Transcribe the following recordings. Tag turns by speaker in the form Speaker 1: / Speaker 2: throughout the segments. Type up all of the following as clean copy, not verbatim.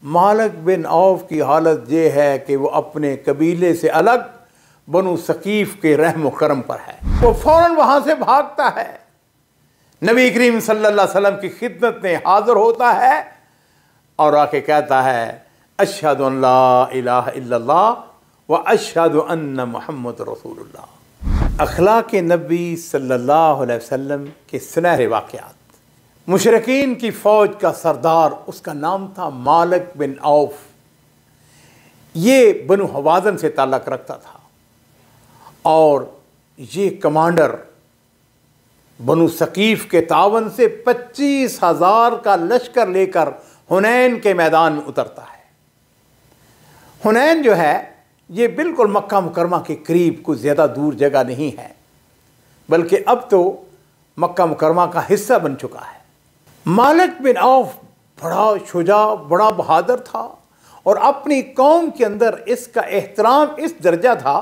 Speaker 1: मालिक बिन औफ की हालत ये है कि वो अपने कबीले से अलग बनु सकीफ के रहम करम पर है। वो फौरन वहाँ से भागता है, नबी करीम सल्लल्लाहु अलैहि वसल्लम की खिदमत में हाजिर होता है और आके कहता है अशहदु अन ला इलाहा इल्लल्लाह व अशहदु अन्न मुहम्मद रसूलुल्लाह। अखलाक नबी सल्लल्लाहु अलैहि वसल्लम के सुनहरे वाक़यात। मुशरिकीन की फ़ौज का सरदार, उसका नाम था मालिक बिन औफ। ये बनु हवाज़न से ताल्लुक़ रखता था और ये कमांडर बनु सकीफ़ के तावन से 25,000 का लश्कर लेकर हुनैन के मैदान में उतरता है। हुनैन जो है ये बिल्कुल मक्का मुकरमा के करीब, कुछ ज़्यादा दूर जगह नहीं है, बल्कि अब तो मक्का मुकरमा का हिस्सा बन चुका है। मालिक बिन औफ बड़ा शुजा, बड़ा बहादुर था और अपनी कौम के अंदर इसका एहतराम इस दर्जा था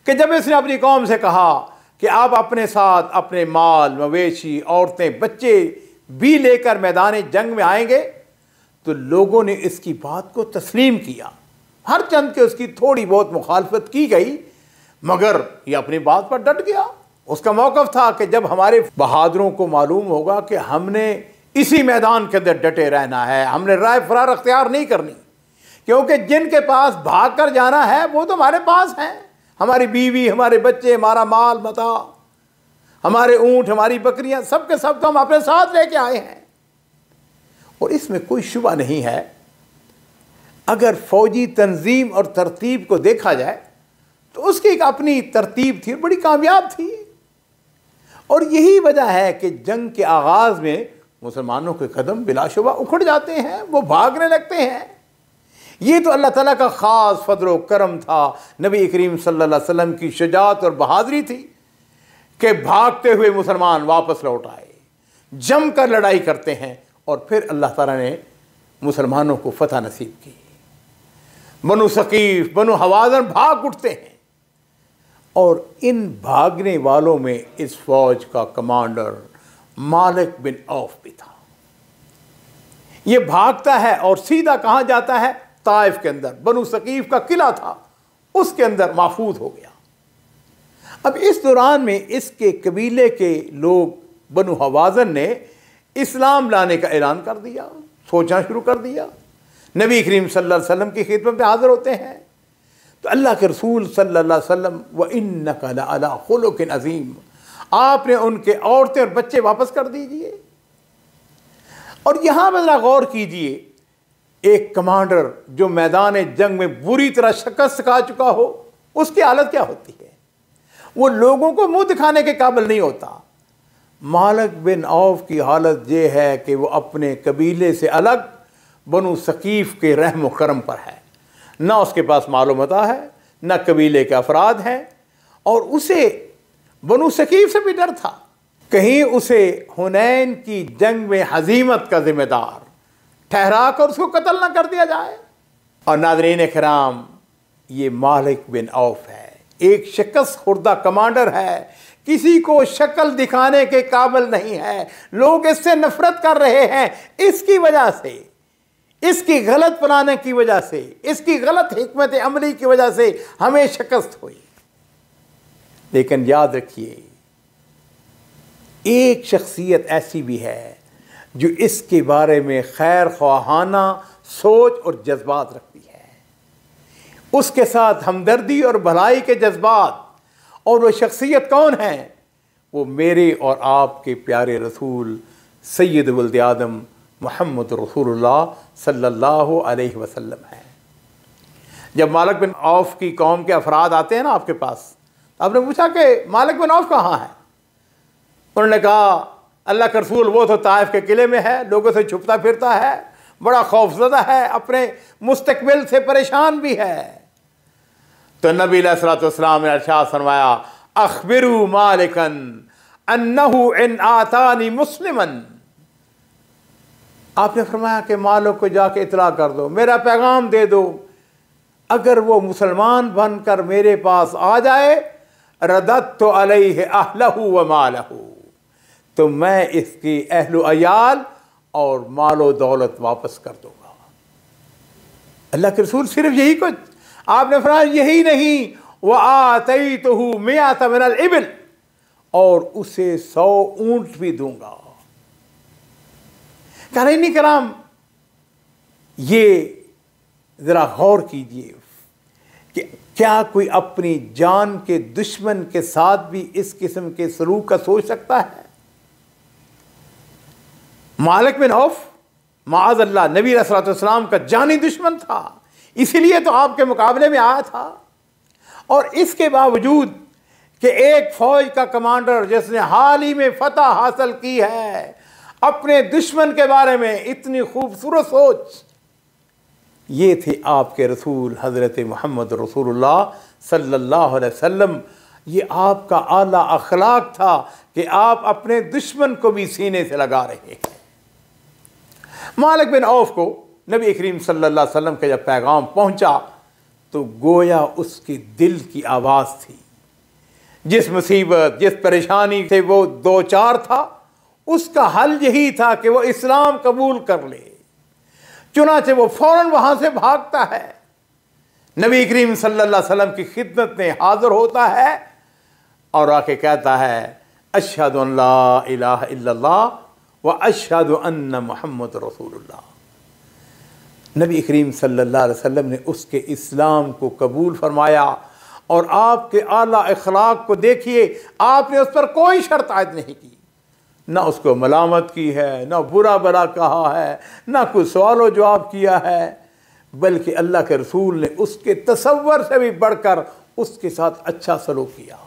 Speaker 1: कि जब इसने अपनी कौम से कहा कि आप अपने साथ अपने माल, मवेशी, औरतें, बच्चे भी लेकर मैदान जंग में आएंगे, तो लोगों ने इसकी बात को तस्लीम किया। हर चंद के उसकी थोड़ी बहुत मुखालफत की गई, मगर ये अपनी बात पर डट गया। उसका मौक़िफ़ था कि जब हमारे बहादुरों को मालूम होगा कि हमने इसी मैदान के अंदर डटे रहना है, हमने राय फरार अख्तियार नहीं करनी, क्योंकि जिनके पास भाग कर जाना है वो तो हमारे पास हैं। हमारी बीवी, हमारे बच्चे, हमारा माल मता, हमारे ऊँट, हमारी बकरियां, सब के सब तो हम अपने साथ लेके आए हैं। और इसमें कोई शुबा नहीं है, अगर फौजी तंजीम और तरतीब को देखा जाए तो उसकी एक अपनी तरतीब थी, बड़ी कामयाब थी। और यही वजह है कि जंग के आगाज़ में मुसलमानों के कदम बिलाशुबा उखड़ जाते हैं, वो भागने लगते हैं। ये तो अल्लाह ताला का ख़ास फजल व करम था, नबी करीम सल्लल्लाहु अलैहि वसल्लम की शुजाअत और बहादुरी थी कि भागते हुए मुसलमान वापस लौट आए, जम कर लड़ाई करते हैं और फिर अल्लाह ताला ने मुसलमानों को फतह नसीब की। बनु सकीफ, बनु हवाज़न भाग उठते हैं और इन भागने वालों में इस फौज का कमांडर मालिक बिन औफ भी था। ये भागता है और सीधा कहाँ जाता है? ताइफ के अंदर बनु सकीफ का किला था, उसके अंदर महफूज हो गया। अब इस दौरान में इसके कबीले के लोग बनु हवाज़न ने इस्लाम लाने का ऐलान कर दिया, सोचना शुरू कर दिया। नबी करीम सल्लल्लाहु अलैहि वसल्लम की खिदमत में हाजिर होते हैं तो अल्लाह के रसूल सल्लल्लाहु अलैहि वसल्लम व इन्नका लअला खुलुकिन अज़ीम, आपने उनके औरतें और बच्चे वापस कर दीजिए। और यहाँ पर ज़रा गौर कीजिए, एक कमांडर जो मैदान जंग में बुरी तरह शिकस्त खा चुका हो, उसकी हालत क्या होती है? वो लोगों को मुंह दिखाने के काबिल नहीं होता। मालिक बिन औफ की हालत ये है कि वो अपने कबीले से अलग बनु सकीफ के रहम करम पर है। ना उसके पास मालूम मता है, ना कबीले के अफराद हैं, और उसे बनु सकीफ से भी डर था, कहीं उसे हुनैन की जंग में हजीमत का जिम्मेदार ठहरा कर उसको कत्ल ना कर दिया जाए। और नाज़रीन किराम, ये मालिक बिन औफ है, एक शिकस्त खुर्दा कमांडर है, किसी को शक्ल दिखाने के काबिल नहीं है, लोग इससे नफरत कर रहे हैं। इसकी वजह से, इसकी गलत बनाने की वजह से, इसकी गलत हिकमत अमली की वजह से हमें शिकस्त हुई। लेकिन याद रखिए, एक शख्सियत ऐसी भी है जो इसके बारे में खैर ख्वाहाना सोच और जज्बात रखती है, उसके साथ हमदर्दी और भलाई के जज्बात। और वो शख्सियत कौन है? वो मेरे और आपके प्यारे रसूल सैयद वल्द आदम मुहम्मद रसूलुल्लाह सल्लल्लाहु अलैहि वसल्लम है। जब मालिक बिन औफ की कौम के अफराद आते हैं ना आपके पास, आपने पूछा कि मालिक बिन औफ कहाँ है? उन्होंने कहा अल्लाह का रसूल वो तो ताइफ के किले में है, लोगों से छुपता फिरता है, बड़ा खौफज़दा है, अपने मुस्तकबिल से परेशान भी है। तो नबी अलैहिस्सलाम ने इरशाद फरमाया अखबिरू मालिकन अन्नहु इन आतानी मुस्लिमन। आपने फरमाया कि मालिक को जाके इतला कर दो, मेरा पैगाम दे दो, अगर वो मुसलमान बनकर मेरे पास आ जाए रदत्तु अलैहि अहलहु व मालहु, तो मैं इसकी अहलो अयाल और मालो दौलत वापस कर दूंगा। अल्लाह के रसूल सिर्फ यही कुछ, आपने फरमाया यही नहीं, वह आतैतहु मिअत मिनल इबिल, और उसे 100 ऊंट भी दूंगा। कारीन कराम, ये जरा गौर कीजिए कि क्या कोई अपनी जान के दुश्मन के साथ भी इस किस्म के सलूक का सोच सकता है? मालिक बिन औफ माअज़ल्लाह नबी अलैहि सलाम का जानी दुश्मन था, इसीलिए तो आपके मुकाबले में आया था। और इसके बावजूद कि एक फौज का कमांडर जिसने हाल ही में फतह हासिल की है, अपने दुश्मन के बारे में इतनी खूबसूरत सोच, ये थे आपके रसूल हज़रत मोहम्मद रसूलुल्लाह सल्लल्लाहु अलैहि वसल्लम। ये आपका आला अखलाक था कि आप अपने दुश्मन को भी सीने से लगा रहे हैं। मालिक बिन औफ को नबी करीम सल्लल्लाहु अलैहि वसल्लम का जब पैगाम पहुंचा तो गोया उसके दिल की आवाज़ थी। जिस मुसीबत, जिस परेशानी से वो दो चार था, उसका हल यही था कि वो इस्लाम कबूल कर ले। चुनाचे वो फौरन वहां से भागता है, नबी करीम सल्लल्लाहु अलैहि वसल्लम की खिदमत में हाजिर होता है और आके कहता है अशहदु अन ला इलाहा इल्लल्लाह व अशहदु अन्न मुहम्मद रसूलुल्लाह। नबी करीम सल्लल्लाहु अलैहि वसल्लम ने उसके इस्लाम को कबूल फरमाया और आपके आला अखलाक को देखिए, आपने उस पर कोई शर्त आयद नहीं की, ना उसको मलामत की है, ना बुरा भला कहा है, ना कोई सवाल जवाब किया है, बल्कि अल्लाह के रसूल ने उसके तसव्वुर से भी बढ़कर उसके साथ अच्छा सलूक किया।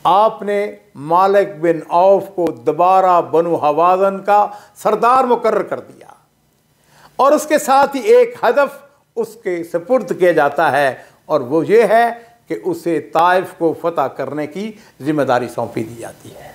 Speaker 1: आपने मालिक बिन औफ को दोबारा बनु हवाज़न का सरदार मुकर्रर कर दिया और उसके साथ ही एक हदफ उसके सुपुर्द किया जाता है और वो ये है कि उसे ताइफ को फतह करने की जिम्मेदारी सौंपी दी जाती है।